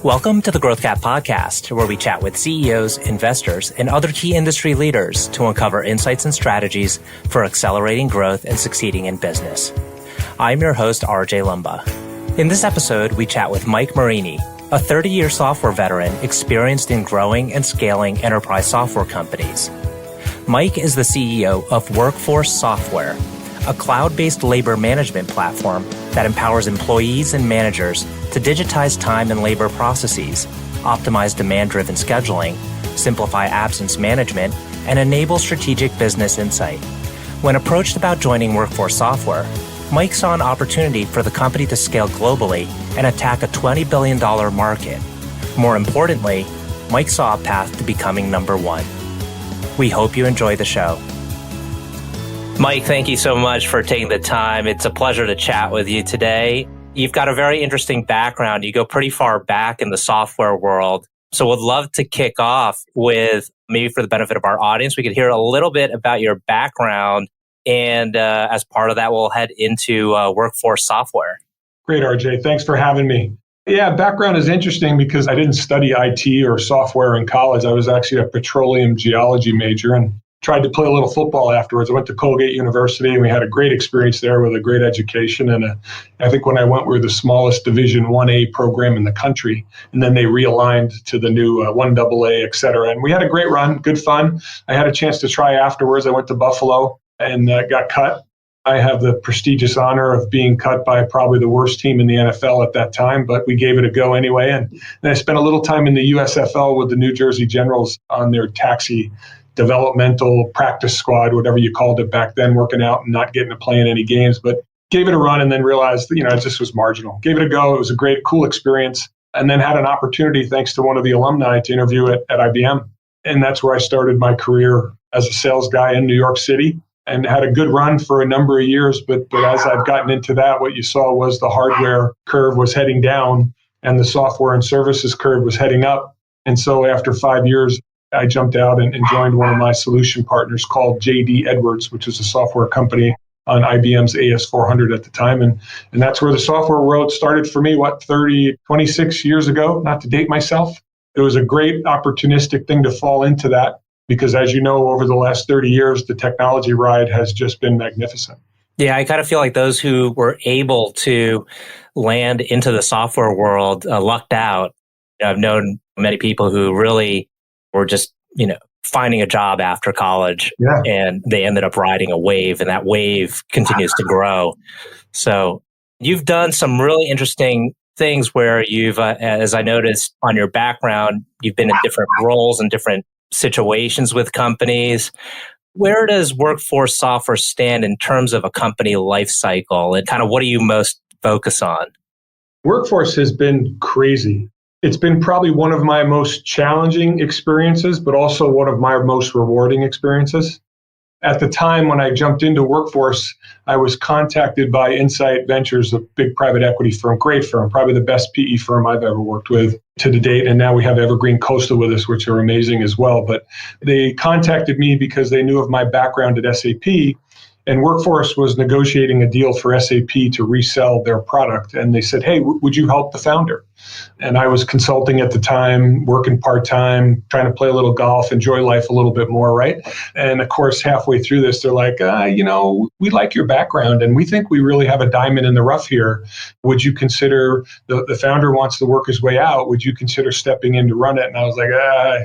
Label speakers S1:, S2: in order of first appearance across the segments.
S1: Welcome to the Growth Cap Podcast, where we chat with CEOs, investors, and other key industry leaders to uncover insights and strategies for accelerating growth and succeeding in business. I'm your host, RJ Lumba. In this episode, we chat with Mike Morini, a 30-year software veteran experienced in growing and scaling enterprise software companies. Mike is the CEO of WorkForce Software, a cloud-based labor management platform that empowers employees and managers to digitize time and labor processes, optimize demand-driven scheduling, simplify absence management, and enable strategic business insight. When approached about joining WorkForce Software, Mike saw an opportunity for the company to scale globally and attack a $20 billion market. More importantly, Mike saw a path to becoming number one. We hope you enjoy the show. Mike, thank you so much for taking the time. It's a pleasure to chat with you today. You've got a very interesting background. You go pretty far back in the software world. So would love to kick off with, maybe for the benefit of our audience, we could hear a little bit about your background. And as part of that, we'll head into WorkForce Software.
S2: Great, RJ. Thanks for having me. Yeah, background is interesting because I didn't study IT or software in college. I was actually a petroleum geology major and tried to play a little football afterwards. I went to Colgate University and we had a great experience there with a great education. And I think when I went, we were the smallest Division 1A program in the country. And then they realigned to the new 1AA, et cetera. And we had a great run, good fun. I had a chance to try afterwards. I went to Buffalo and got cut. I have the prestigious honor of being cut by probably the worst team in the NFL at that time, but we gave it a go anyway. And then I spent a little time in the USFL with the New Jersey Generals on their taxi developmental practice squad, whatever you called it back then, working out and not getting to play in any games, but gave it a run and then realized that, it just was marginal. Gave it a go. It was a great, cool experience. And then had an opportunity, thanks to one of the alumni, to interview at IBM. And that's where I started my career as a sales guy in New York City and had a good run for a number of years. But as I've gotten into that, what you saw was the hardware curve was heading down and the software and services curve was heading up. And so after 5 years, I jumped out and joined one of my solution partners called JD Edwards, which is a software company on IBM's AS400 at the time. And that's where the software world started for me, 26 years ago, not to date myself. It was a great opportunistic thing to fall into that because, as you know, over the last 30 years, the technology ride has just been magnificent.
S1: Yeah, I kind of feel like those who were able to land into the software world lucked out. I've known many people who really were just, finding a job after college, and they ended up riding a wave, and that wave continues to grow. So you've done some really interesting things where you've, as I noticed on your background, you've been in different roles and different situations with companies. Where does WorkForce Software stand in terms of a company life cycle, and kind of what do you most focus on?
S2: WorkForce has been crazy. It's been probably one of my most challenging experiences, but also one of my most rewarding experiences. At the time when I jumped into WorkForce, I was contacted by Insight Ventures, a big private equity firm, great firm, probably the best PE firm I've ever worked with to the date. And now we have Evergreen Coastal with us, which are amazing as well. But they contacted me because they knew of my background at SAP. And WorkForce was negotiating a deal for SAP to resell their product. And they said, hey, would you help the founder? And I was consulting at the time, working part-time, trying to play a little golf, enjoy life a little bit more, right? And of course, halfway through this, they're like, we like your background and we think we really have a diamond in the rough here. Would you consider, the founder wants to work his way out, would you consider stepping in to run it? And I was like,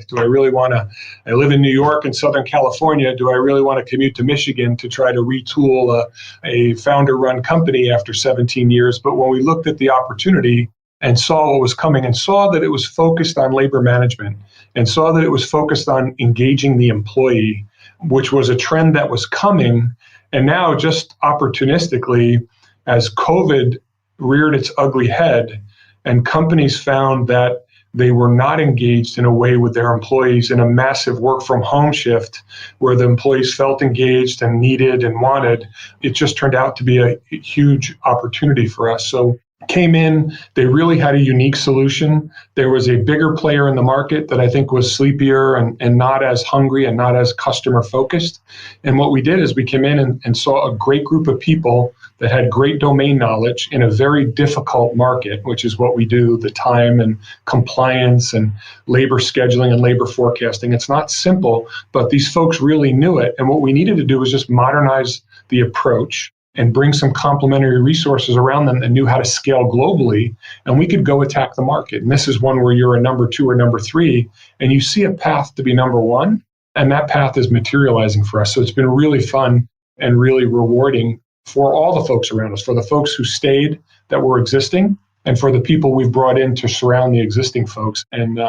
S2: do I really want to, I live in New York and Southern California, do I really want to commute to Michigan to try to retool a founder-run company after 17 years? But when we looked at the opportunity, and saw what was coming and saw that it was focused on labor management and saw that it was focused on engaging the employee, which was a trend that was coming. And now just opportunistically, as COVID reared its ugly head and companies found that they were not engaged in a way with their employees in a massive work from home shift where the employees felt engaged and needed and wanted, it just turned out to be a huge opportunity for us. So Came in, they really had a unique solution. There was a bigger player in the market that I think was sleepier and not as hungry and not as customer focused. And what we did is we came in and saw a great group of people that had great domain knowledge in a very difficult market, which is what we do, the time and compliance and labor scheduling and labor forecasting. It's not simple, but these folks really knew it. And what we needed to do was just modernize the approach and bring some complementary resources around them that knew how to scale globally, and we could go attack the market. And this is one where you're a number 2 or number 3, and you see a path to be number 1, and that path is materializing for us. So it's been really fun and really rewarding for all the folks around us, for the folks who stayed that were existing, and for the people we've brought in to surround the existing folks. And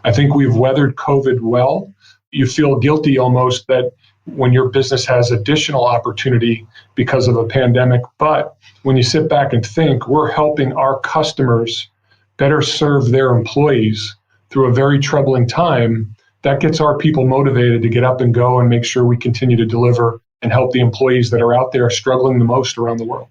S2: I think we've weathered COVID well. You feel guilty almost that when your business has additional opportunity because of a pandemic. But when you sit back and think, we're helping our customers better serve their employees through a very troubling time, that gets our people motivated to get up and go and make sure we continue to deliver and help the employees that are out there struggling the most around the world.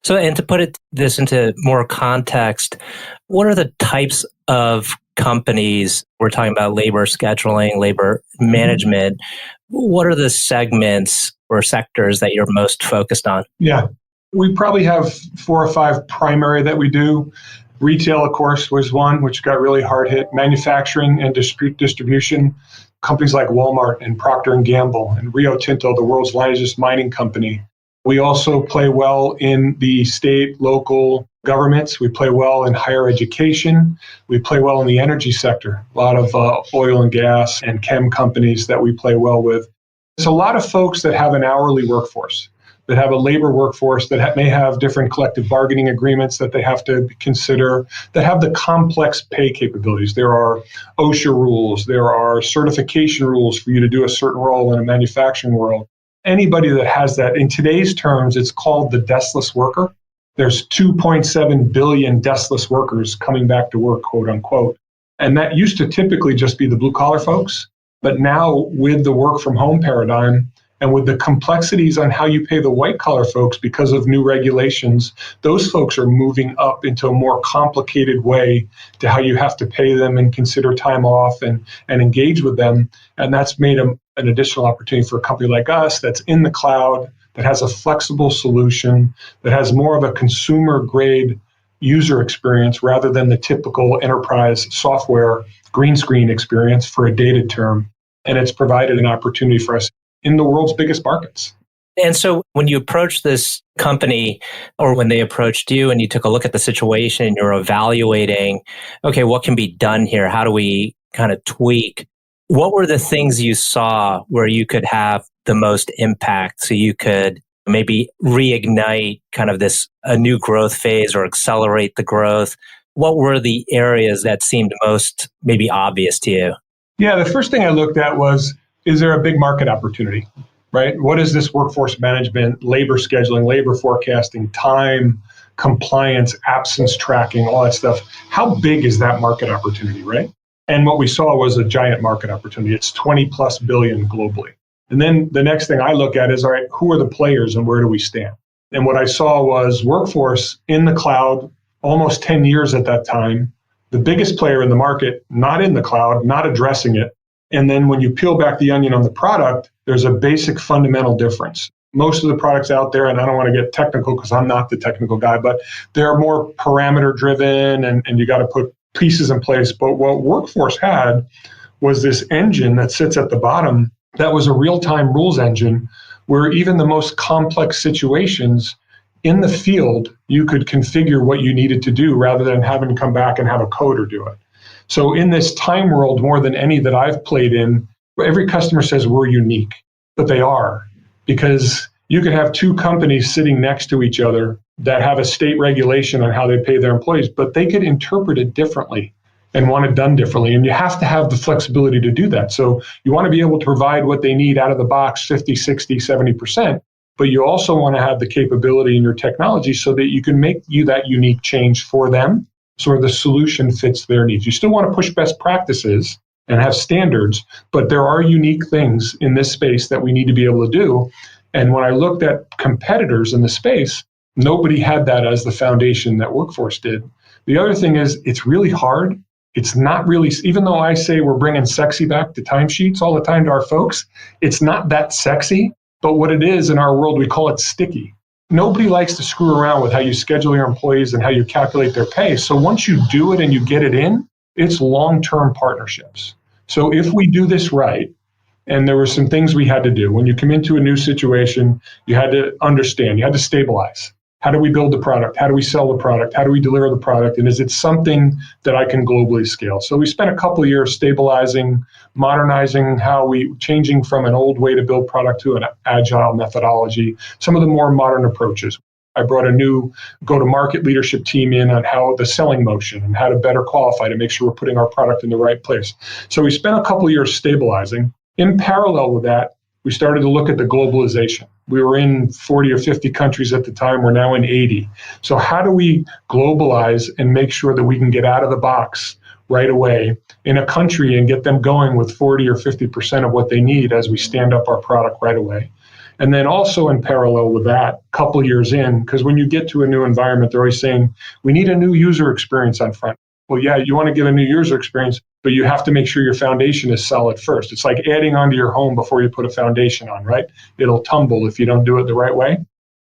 S1: So, and to put this into more context, what are the types of companies, we're talking about labor scheduling, labor management, what are the segments or sectors that you're most focused on?
S2: Yeah, we probably have 4 or 5 primary that we do. Retail, of course, was one, which got really hard hit. Manufacturing and distribution, companies like Walmart and Procter & Gamble and Rio Tinto, the world's largest mining company. We also play well in the state, local governments. We play well in higher education. We play well in the energy sector. A lot of oil and gas and chem companies that we play well with. There's a lot of folks that have an hourly workforce, that have a labor workforce, that may have different collective bargaining agreements that they have to consider, that have the complex pay capabilities. There are OSHA rules. There are certification rules for you to do a certain role in a manufacturing world. Anybody that has that, in today's terms, it's called the deskless worker. There's 2.7 billion deskless workers coming back to work, quote unquote. And that used to typically just be the blue collar folks. But now with the work from home paradigm and with the complexities on how you pay the white collar folks because of new regulations, those folks are moving up into a more complicated way to how you have to pay them and consider time off and engage with them. And that's made an additional opportunity for a company like us that's in the cloud, that has a flexible solution, that has more of a consumer grade user experience rather than the typical enterprise software green screen experience for a dated term. And it's provided an opportunity for us in the world's biggest markets.
S1: And so when you approached this company, or when they approached you and you took a look at the situation and you're evaluating, okay, what can be done here? How do we kind of tweak? What were the things you saw where you could have the most impact so you could maybe reignite kind of a new growth phase or accelerate the growth? What were the areas that seemed most maybe obvious to you?
S2: Yeah, the first thing I looked at was, is there a big market opportunity, right? What is this workforce management, labor scheduling, labor forecasting, time, compliance, absence tracking, all that stuff? How big is that market opportunity, right? And what we saw was a giant market opportunity. It's 20 plus billion globally. And then the next thing I look at is, all right, who are the players and where do we stand? And what I saw was WorkForce in the cloud, almost 10 years at that time, the biggest player in the market, not in the cloud, not addressing it. And then when you peel back the onion on the product, there's a basic fundamental difference. Most of the products out there, and I don't want to get technical because I'm not the technical guy, but they're more parameter driven and you got to put pieces in place. But what WorkForce had was this engine that sits at the bottom that was a real-time rules engine where even the most complex situations in the field, you could configure what you needed to do rather than having to come back and have a coder do it. So in this time world, more than any that I've played in, every customer says we're unique, but they are, because you could have 2 companies sitting next to each other that have a state regulation on how they pay their employees, but they could interpret it differently and want it done differently. And you have to have the flexibility to do that. So you want to be able to provide what they need out of the box, 50, 60, 70%, but you also want to have the capability in your technology so that you can make that unique change for them so the solution fits their needs. You still want to push best practices and have standards, but there are unique things in this space that we need to be able to do. And when I looked at competitors in the space, Nobody had that as the foundation that WorkForce did. The other thing is it's really hard. It's not really, even though I say we're bringing sexy back to timesheets all the time to our folks, it's not that sexy. But what it is in our world, we call it sticky. Nobody likes to screw around with how you schedule your employees and how you calculate their pay. So once you do it and you get it in, it's long-term partnerships. So if we do this right, and there were some things we had to do. When you come into a new situation, you had to understand, you had to stabilize. How do we build the product? How do we sell the product? How do we deliver the product? And is it something that I can globally scale? So we spent a couple of years stabilizing, modernizing changing from an old way to build product to an agile methodology, some of the more modern approaches. I brought a new go-to-market leadership team in on how the selling motion and how to better qualify to make sure we're putting our product in the right place. So we spent a couple of years stabilizing. In parallel with that, we started to look at the globalization. We were in 40 or 50 countries at the time. We're now in 80. So how do we globalize and make sure that we can get out of the box right away in a country and get them going with 40 or 50% of what they need as we stand up our product right away? And then also in parallel with that, a couple years in, because when you get to a new environment, they're always saying, we need a new user experience on front. Well, yeah, you want to give a new user experience, but you have to make sure your foundation is solid first. It's like adding onto your home before you put a foundation on, right? It'll tumble if you don't do it the right way.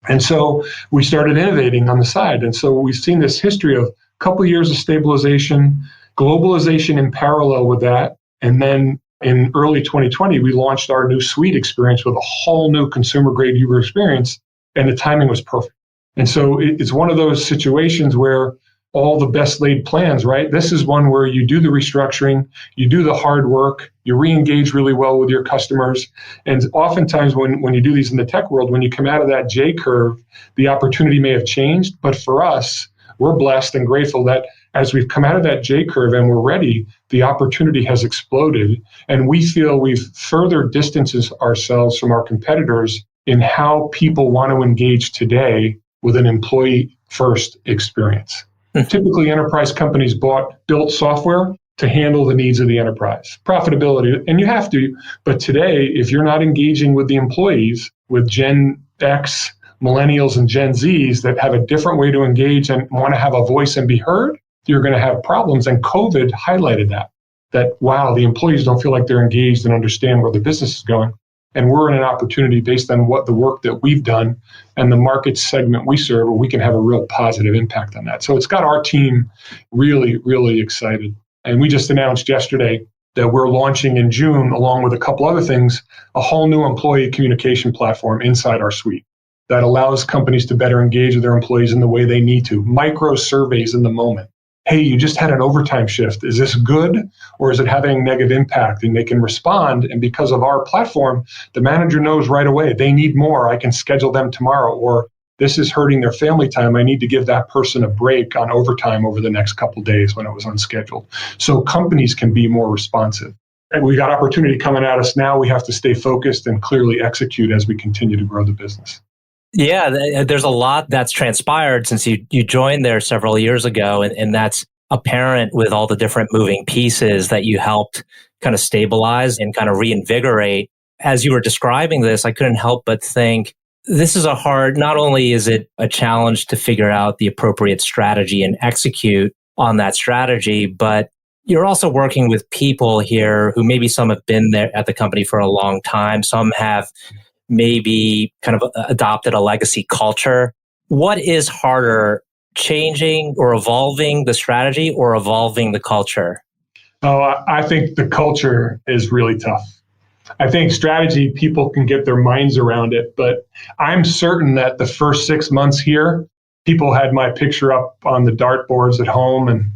S2: And so we started innovating on the side. And so we've seen this history of a couple of years of stabilization, globalization in parallel with that. And then in early 2020, we launched our new suite experience with a whole new consumer-grade user experience, and the timing was perfect. And so it's one of those situations where all the best laid plans, right? This is one where you do the restructuring, you do the hard work, you re-engage really well with your customers. And oftentimes when you do these in the tech world, when you come out of that J curve, the opportunity may have changed. But for us, we're blessed and grateful that as we've come out of that J curve and we're ready, the opportunity has exploded. And we feel we've further distanced ourselves from our competitors in how people want to engage today with an employee-first experience. Typically, enterprise companies built software to handle the needs of the enterprise. Profitability, and you have to, but today, if you're not engaging with the employees, with Gen X, millennials, and Gen Zs that have a different way to engage and want to have a voice and be heard, you're going to have problems. And COVID highlighted that, wow, the employees don't feel like they're engaged and understand where the business is going. And we're in an opportunity based on what the work that we've done and the market segment we serve, where we can have a real positive impact on that. So it's got our team really, really excited. And we just announced yesterday that we're launching in June, along with a couple other things, a whole new employee communication platform inside our suite that allows companies to better engage with their employees in the way they need to. Micro surveys in the moment. Hey, you just had an overtime shift. Is this good or is it having negative impact? And they can respond. And because of our platform, the manager knows right away, they need more. I can schedule them tomorrow. Or this is hurting their family time. I need to give that person a break on overtime over the next couple of days when it was unscheduled. So companies can be more responsive. And we got opportunity coming at us now. We have to stay focused and clearly execute as we continue to grow the business.
S1: Yeah, there's a lot that's transpired since you joined there several years ago, and that's apparent with all the different moving pieces that you helped kind of stabilize and kind of reinvigorate. As you were describing this, I couldn't help but think this is not only is it a challenge to figure out the appropriate strategy and execute on that strategy, but you're also working with people here who maybe some have been there at the company for a long time, some have maybe kind of adopted a legacy culture. What is harder, changing or evolving the strategy or evolving the culture?
S2: Oh, I think the culture is really tough. I think strategy, people can get their minds around it, but I'm certain that the first 6 months here, people had my picture up on the dartboards at home and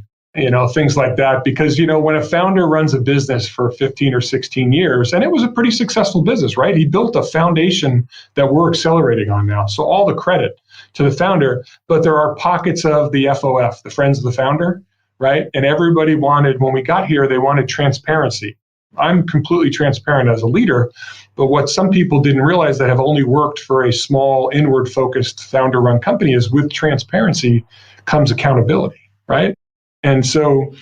S2: things like that. Because, when a founder runs a business for 15 or 16 years, and it was a pretty successful business, right? He built a foundation that we're accelerating on now. So all the credit to the founder, but there are pockets of the FOF, the friends of the founder, right? And everybody when we got here, they wanted transparency. I'm completely transparent as a leader, but what some people didn't realize that have only worked for a small inward-focused founder-run company is with transparency comes accountability, right? And so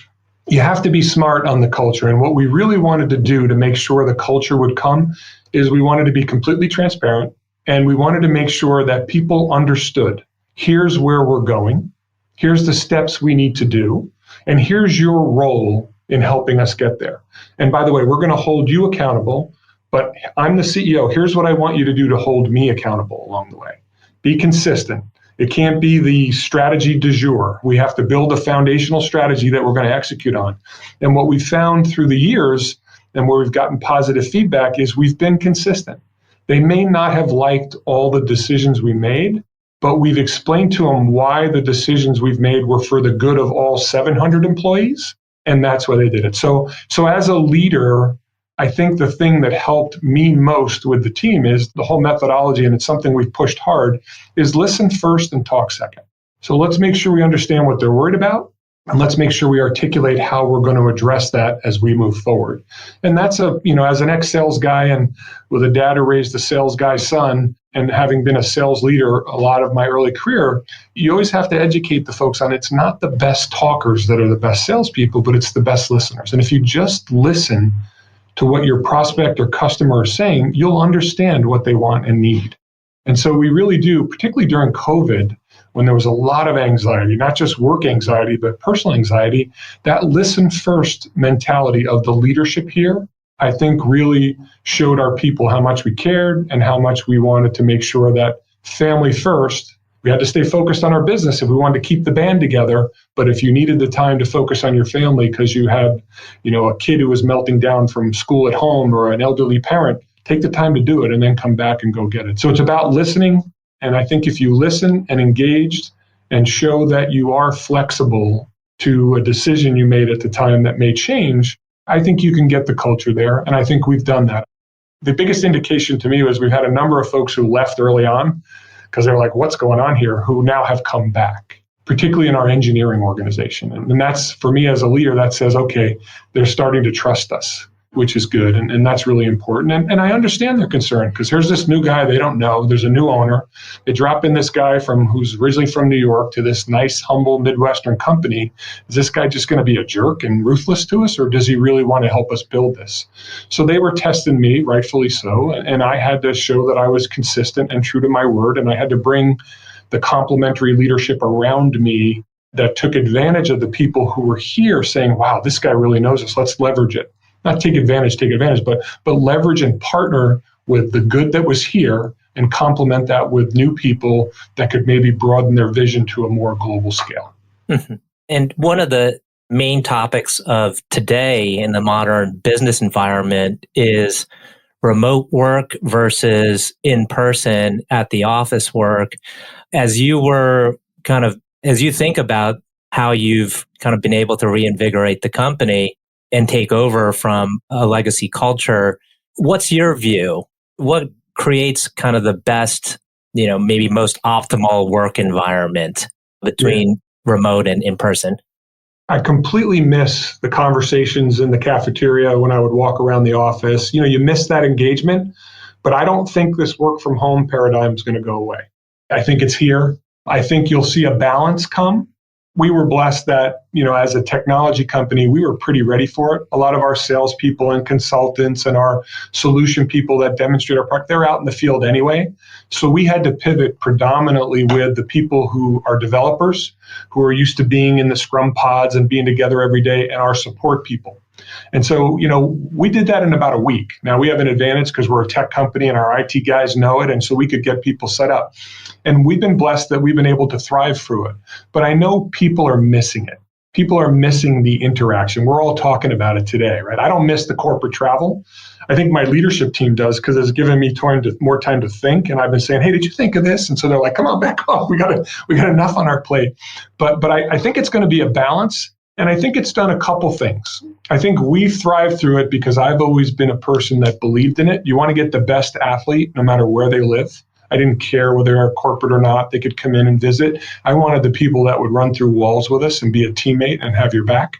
S2: you have to be smart on the culture. And what we really wanted to do to make sure the culture would come is we wanted to be completely transparent, and we wanted to make sure that people understood Here's where we're going. Here's the steps we need to do. And here's your role in helping us get there. And by the way, we're going to hold you accountable, but I'm the CEO. Here's what I want you to do to hold me accountable along the way. Be consistent. It can't be the strategy du jour. We have to build a foundational strategy that we're going to execute on. And what we found through the years and where we've gotten positive feedback is we've been consistent. They may not have liked all the decisions we made, but we've explained to them why the decisions we've made were for the good of all 700 employees, and that's why they did it. So as a leader, I think the thing that helped me most with the team is the whole methodology, and it's something we've pushed hard, is listen first and talk second. So let's make sure we understand what they're worried about, and let's make sure we articulate how we're going to address that as we move forward. And that's as an ex-sales guy and with a dad who raised a sales guy's son, and having been a sales leader a lot of my early career, you always have to educate the folks on it's not the best talkers that are the best salespeople, but it's the best listeners. And if you just listen to what your prospect or customer is saying, you'll understand what they want and need. And so we really do, particularly during COVID, when there was a lot of anxiety, not just work anxiety, but personal anxiety, that listen first mentality of the leadership here, I think really showed our people how much we cared and how much we wanted to make sure that family first. We had to stay focused on our business if we wanted to keep the band together. But if you needed the time to focus on your family because you had, a kid who was melting down from school at home or an elderly parent, take the time to do it and then come back and go get it. So it's about listening. And I think if you listen and engaged and show that you are flexible to a decision you made at the time that may change, I think you can get the culture there. And I think we've done that. The biggest indication to me was we've had a number of folks who left early on because they're like, what's going on here, who now have come back, particularly in our engineering organization. And that's, for me as a leader, that says, okay, they're starting to trust us, which is good. And that's really important. And I understand their concern because here's this new guy they don't know. There's a new owner. They drop in this guy who's originally from New York to this nice, humble Midwestern company. Is this guy just going to be a jerk and ruthless to us, or does he really want to help us build this? So they were testing me, rightfully so. And I had to show that I was consistent and true to my word. And I had to bring the complementary leadership around me that took advantage of the people who were here saying, wow, this guy really knows us. Let's leverage it. Not take advantage, but leverage and partner with the good that was here and complement that with new people that could maybe broaden their vision to a more global scale.
S1: Mm-hmm. And one of the main topics of today in the modern business environment is remote work versus in-person at the office work. As you think about how you've kind of been able to reinvigorate the company and take over from a legacy culture, what's your view? What creates kind of the best, maybe most optimal work environment between remote and in-person?
S2: I completely miss the conversations in the cafeteria when I would walk around the office. You miss that engagement, but I don't think this work from home paradigm is going to go away. I think it's here. I think you'll see a balance come. We were blessed that, as a technology company, we were pretty ready for it. A lot of our salespeople and consultants and our solution people that demonstrate our product, they're out in the field anyway. So we had to pivot predominantly with the people who are developers, who are used to being in the Scrum pods and being together every day, and our support people. And so, we did that in about a week. Now we have an advantage because we're a tech company and our IT guys know it. And so we could get people set up. And we've been blessed that we've been able to thrive through it. But I know people are missing it. People are missing the interaction. We're all talking about it today, right? I don't miss the corporate travel. I think my leadership team does because it's given me more time to think. And I've been saying, hey, did you think of this? And so they're like, come on, back off. We got enough on our plate. But I think it's going to be a balance. And I think it's done a couple things. I think we've thrived through it because I've always been a person that believed in it. You want to get the best athlete no matter where they live. I didn't care whether they're corporate or not. They could come in and visit. I wanted the people that would run through walls with us and be a teammate and have your back.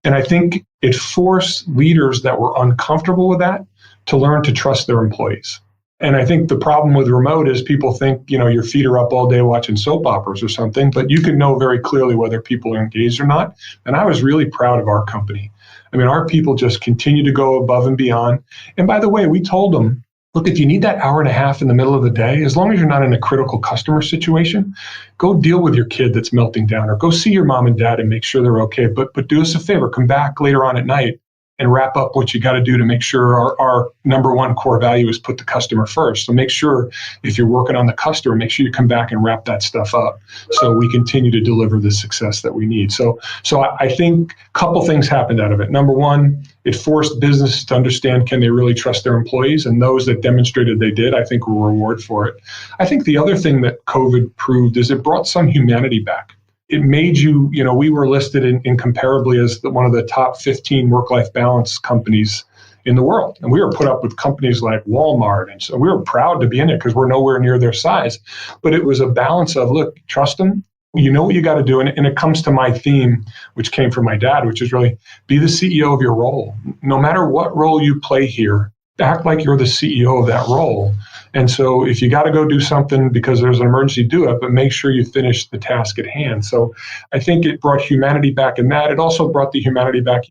S2: And I think it forced leaders that were uncomfortable with that to learn to trust their employees. And I think the problem with remote is people think, your feet are up all day watching soap operas or something, but you can know very clearly whether people are engaged or not. And I was really proud of our company. I mean, our people just continue to go above and beyond. And by the way, we told them, look, if you need that hour and a half in the middle of the day, as long as you're not in a critical customer situation, go deal with your kid that's melting down, or go see your mom and dad and make sure they're okay. But do us a favor, come back later on at night and wrap up what you got to do to make sure our number one core value is put the customer first. So make sure if you're working on the customer, make sure you come back and wrap that stuff up so we continue to deliver the success that we need. So I think a couple things happened out of it. Number one, it forced businesses to understand, can they really trust their employees? And those that demonstrated they did, I think, were rewarded for it. I think the other thing that COVID proved is it brought some humanity back. It made we were listed incomparably as one of the top 15 work-life balance companies in the world. And we were put up with companies like Walmart. And so we were proud to be in it because we're nowhere near their size. But it was a balance of, look, trust them. You know what you got to do. And it comes to my theme, which came from my dad, which is really be the CEO of your role. No matter what role you play here, act like you're the CEO of that role. And so if you got to go do something because there's an emergency, do it, but make sure you finish the task at hand. So I think it brought humanity back in that. It also brought the humanity back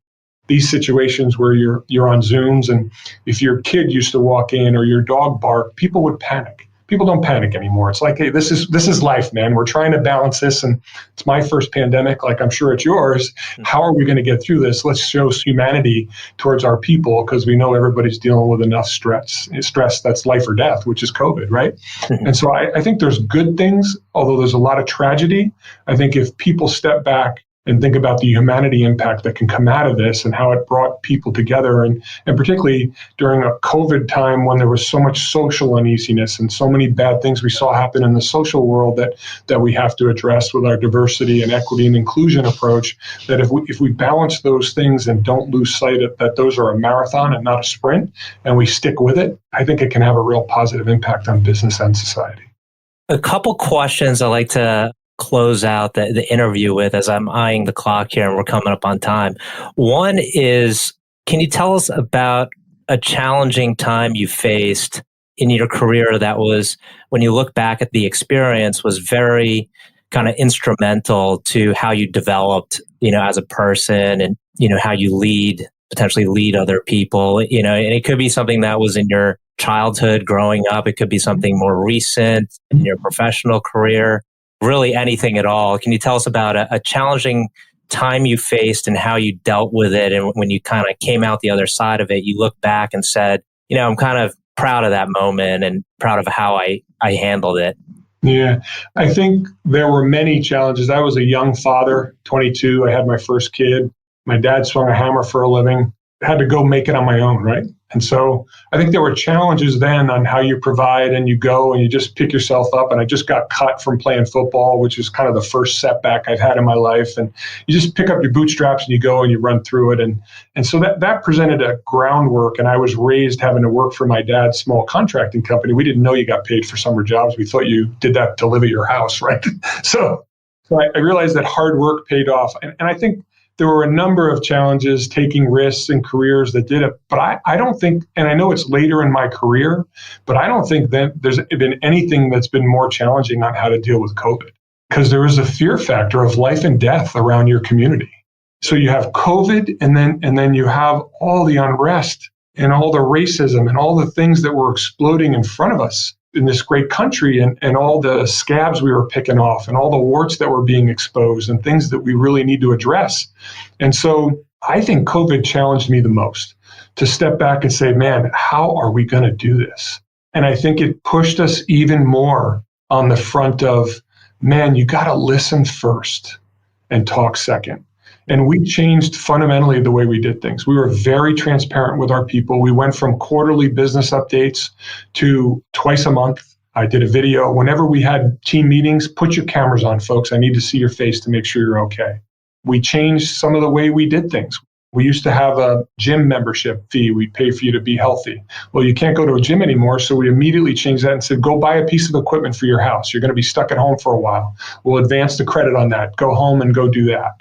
S2: these situations where you're on Zooms, and if your kid used to walk in or your dog bark, people would panic. People don't panic anymore. It's like, hey, this is life, man. We're trying to balance this, and it's my first pandemic, like I'm sure it's yours. How are we going to get through this? Let's show humanity towards our people, because we know everybody's dealing with enough stress that's life or death, which is COVID, right? And so I think there's good things, although there's a lot of tragedy. I think if people step back and think about the humanity impact that can come out of this and how it brought people together. And particularly during a COVID time when there was so much social uneasiness and so many bad things we saw happen in the social world that we have to address with our diversity and equity and inclusion approach, that if we balance those things and don't lose sight of that those are a marathon and not a sprint, and we stick with it, I think it can have a real positive impact on business and society.
S1: A couple questions I'd like to close out the interview with, as I'm eyeing the clock here and we're coming up on time. One is, can you tell us about a challenging time you faced in your career that was, when you look back at the experience, was very kind of instrumental to how you developed, as a person, and, how you potentially lead other people, and it could be something that was in your childhood growing up. It could be something more recent in your professional career. Really anything at all. Can you tell us about a challenging time you faced and how you dealt with it? And when you kind of came out the other side of it, you look back and said, I'm kind of proud of that moment and proud of how I handled it.
S2: Yeah, I think there were many challenges. I was a young father, 22. I had my first kid. My dad swung a hammer for a living. I had to go make it on my own, right? And so I think there were challenges then on how you provide, and you go and you just pick yourself up. And I just got cut from playing football, which is kind of the first setback I've had in my life. And you just pick up your bootstraps and you go and you run through it. And so that presented a groundwork. And I was raised having to work for my dad's small contracting company. We didn't know you got paid for summer jobs. We thought you did that to live at your house, right? So I realized that hard work paid off. And I think there were a number of challenges, taking risks in careers that did it. But I don't think, and I know it's later in my career, but I don't think that there's been anything that's been more challenging on how to deal with COVID, because there is a fear factor of life and death around your community. So you have COVID, and then you have all the unrest and all the racism and all the things that were exploding in front of us in this great country, and all the scabs we were picking off and all the warts that were being exposed and things that we really need to address. And so I think COVID challenged me the most to step back and say, man, how are we going to do this? And I think it pushed us even more on the front of, man, you got to listen first and talk second. And we changed fundamentally the way we did things. We were very transparent with our people. We went from quarterly business updates to twice a month. I did a video. Whenever we had team meetings, put your cameras on, folks. I need to see your face to make sure you're okay. We changed some of the way we did things. We used to have a gym membership fee. We'd pay for you to be healthy. Well, you can't go to a gym anymore, so we immediately changed that and said, go buy a piece of equipment for your house. You're going to be stuck at home for a while. We'll advance the credit on that. Go home and go do that.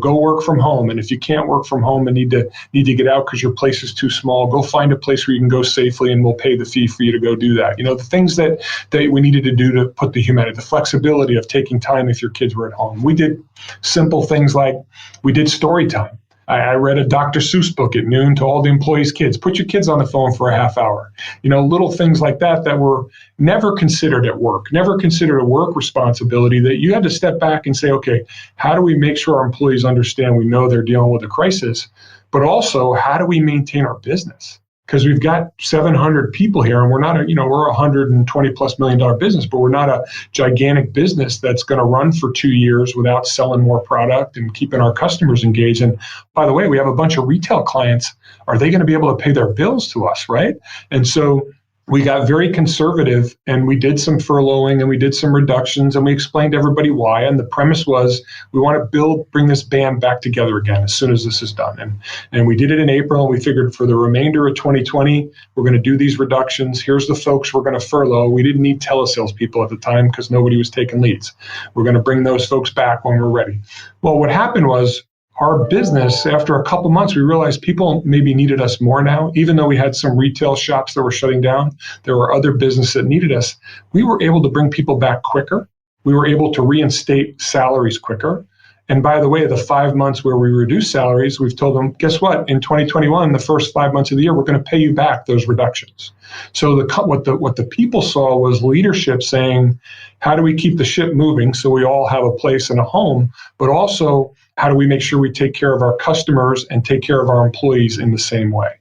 S2: Go work from home. And if you can't work from home and need to get out because your place is too small, go find a place where you can go safely, and we'll pay the fee for you to go do that. The things that we needed to do to put the humanity, the flexibility of taking time if your kids were at home. We did simple things like we did story time. I read a Dr. Seuss book at noon to all the employees' kids. Put your kids on the phone for a half hour. Little things like that were never considered at work, never considered a work responsibility, that you had to step back and say, okay, how do we make sure our employees understand we know they're dealing with a crisis, but also how do we maintain our business? Because we've got 700 people here, and we're not we're a $120+ million business, but we're not a gigantic business that's going to run for 2 years without selling more product and keeping our customers engaged. And by the way, we have a bunch of retail clients. Are they going to be able to pay their bills to us, right? And so we got very conservative, and we did some furloughing and we did some reductions, and we explained to everybody why. And the premise was we want to bring this band back together again as soon as this is done. And we did it in April, and we figured for the remainder of 2020, we're going to do these reductions. Here's the folks we're going to furlough. We didn't need telesales people at the time because nobody was taking leads. We're going to bring those folks back when we're ready. Well, what happened was, our business, after a couple months, we realized people maybe needed us more now. Even though we had some retail shops that were shutting down, there were other businesses that needed us. We were able to bring people back quicker. We were able to reinstate salaries quicker. And by the way, the 5 months where we reduced salaries, we've told them, guess what? In 2021, the first 5 months of the year, we're going to pay you back those reductions. So what the people saw was leadership saying, how do we keep the ship moving so we all have a place and a home, but also how do we make sure we take care of our customers and take care of our employees in the same way?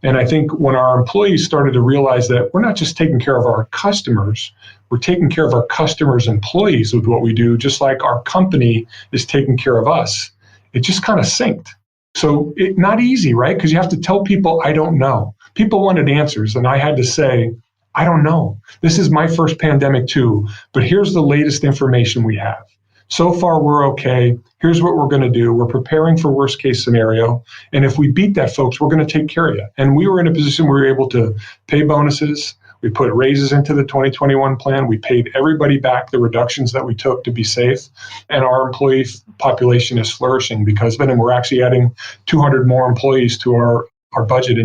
S2: And I think when our employees started to realize that we're not just taking care of our customers, we're taking care of our customers' employees with what we do, just like our company is taking care of us, it just kind of synced. So not easy, right? Because you have to tell people, I don't know. People wanted answers, and I had to say, I don't know. This is my first pandemic too, but here's the latest information we have. So far, we're okay. Here's what we're going to do. We're preparing for worst case scenario. And if we beat that, folks, we're going to take care of you. And we were in a position where we were able to pay bonuses. We put raises into the 2021 plan. We paid everybody back the reductions that we took to be safe. And our employee population is flourishing because of it. And we're actually adding 200 more employees to our budget.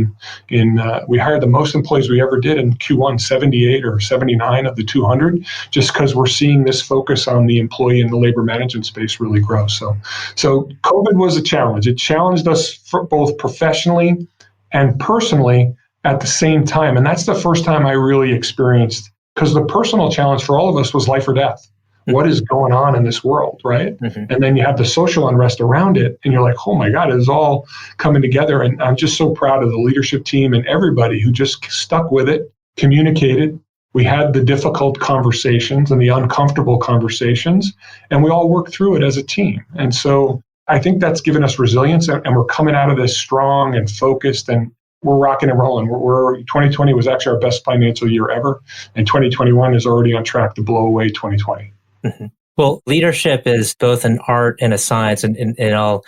S2: We hired the most employees we ever did in Q1, 78 or 79 of the 200, just because we're seeing this focus on the employee and the labor management space really grow. So COVID was a challenge. It challenged us both professionally and personally at the same time. And that's the first time I really experienced, because the personal challenge for all of us was life or death. What is going on in this world, right? Mm-hmm. And then you have the social unrest around it, and you're like, oh my God, it is all coming together. And I'm just so proud of the leadership team and everybody who just stuck with it, communicated. We had the difficult conversations and the uncomfortable conversations, and we all worked through it as a team. And so I think that's given us resilience, and we're coming out of this strong and focused, and we're rocking and rolling. 2020 was actually our best financial year ever, and 2021 is already on track to blow away 2020.
S1: Mm-hmm. Well, leadership is both an art and a science. And I'll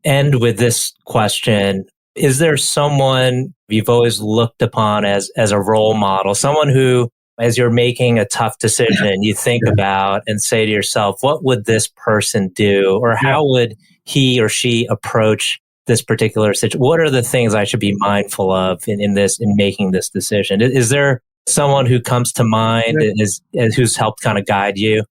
S1: end with this question. Is there someone you've always looked upon as a role model, someone who, as you're making a tough decision, you think about and say to yourself, what would this person do? Or how would he or she approach this particular situation? What are the things I should be mindful of in making this decision? Is there someone who comes to mind who's helped kind of guide you?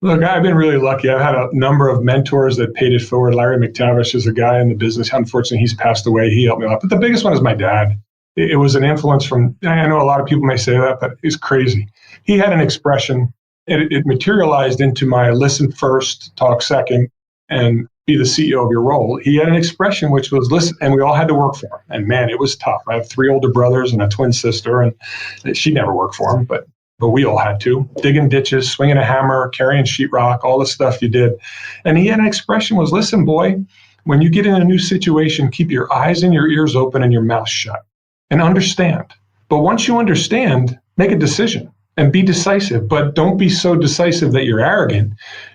S2: Look, I've been really lucky. I've had a number of mentors that paid it forward. Larry McTavish is a guy in the business. Unfortunately, he's passed away. He helped me a lot. But the biggest one is my dad. It was an influence from, I know a lot of people may say that, but it's crazy. He had an expression, and it materialized into my listen first, talk second, and be the CEO of your role. He had an expression which was listen, and we all had to work for him. And man, it was tough. I have 3 older brothers and a twin sister, and she never worked for him, but we all had to. Digging ditches, swinging a hammer, carrying sheetrock, all the stuff you did. And he had an expression was, listen, boy, when you get in a new situation, keep your eyes and your ears open and your mouth shut and understand. But once you understand, make a decision and be decisive. But don't be so decisive that you're arrogant.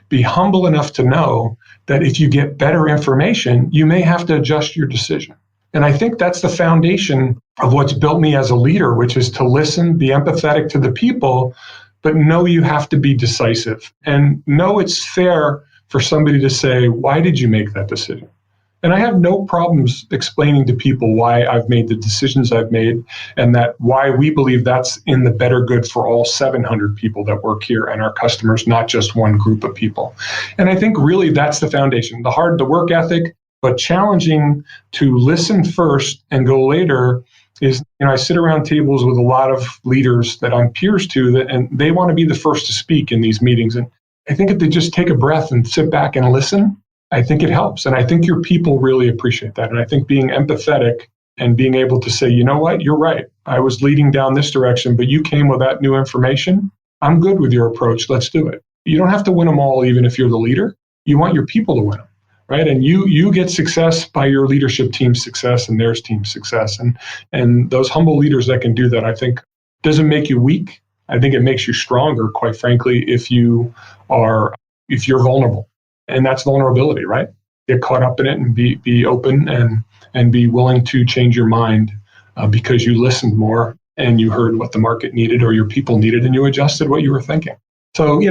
S2: Be humble enough to know that if you get better information, you may have to adjust your decision. And I think that's the foundation of what's built me as a leader, which is to listen, be empathetic to the people, but know you have to be decisive and know it's fair for somebody to say, why did you make that decision? And I have no problems explaining to people why I've made the decisions I've made and that why we believe that's in the better good for all 700 people that work here and our customers, not just one group of people. And I think really that's the foundation, the work ethic, but challenging to listen first and go later is, I sit around tables with a lot of leaders that I'm peers to, and they want to be the first to speak in these meetings. And I think if they just take a breath and sit back and listen, I think it helps. And I think your people really appreciate that. And I think being empathetic and being able to say, you know what, you're right. I was leading down this direction, but you came with that new information. I'm good with your approach. Let's do it. You don't have to win them all, even if you're the leader. You want your people to win them. Right. And you get success by your leadership team's success and their team's success. And those humble leaders that can do that, I think, doesn't make you weak. I think it makes you stronger, quite frankly, if you're vulnerable. And that's vulnerability, right? Get caught up in it and be open and be willing to change your mind because you listened more and you heard what the market needed or your people needed and you adjusted what you were thinking. So,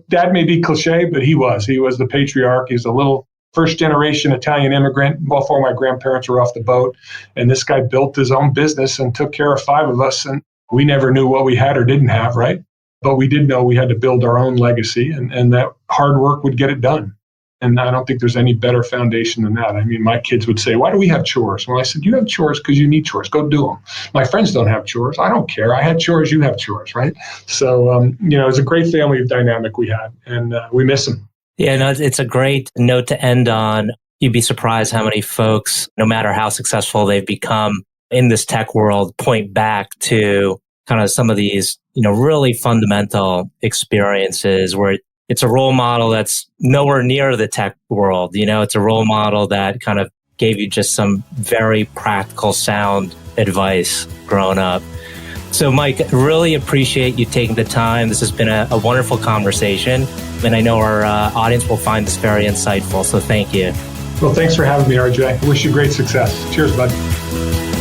S2: Dad may be cliche, but he was the patriarch. He's a little first generation Italian immigrant. Both of my grandparents were off the boat. And this guy built his own business and took care of 5 of us. And we never knew what we had or didn't have, right? But we did know we had to build our own legacy and that hard work would get it done. And I don't think there's any better foundation than that. I mean, my kids would say, why do we have chores? Well, I said, you have chores because you need chores. Go do them. My friends don't have chores. I don't care. I had chores. You have chores, right? So, it was a great family dynamic we had, and we miss them.
S1: Yeah, no, it's a great note to end on. You'd be surprised how many folks, no matter how successful they've become in this tech world, point back to kind of some of these, really fundamental experiences where it's a role model that's nowhere near the tech world. It's a role model that kind of gave you just some very practical, sound advice growing up. So, Mike, really appreciate you taking the time. This has been a wonderful conversation, and I know our audience will find this very insightful. So thank you.
S2: Well, thanks for having me, RJ. I wish you great success. Cheers, bud.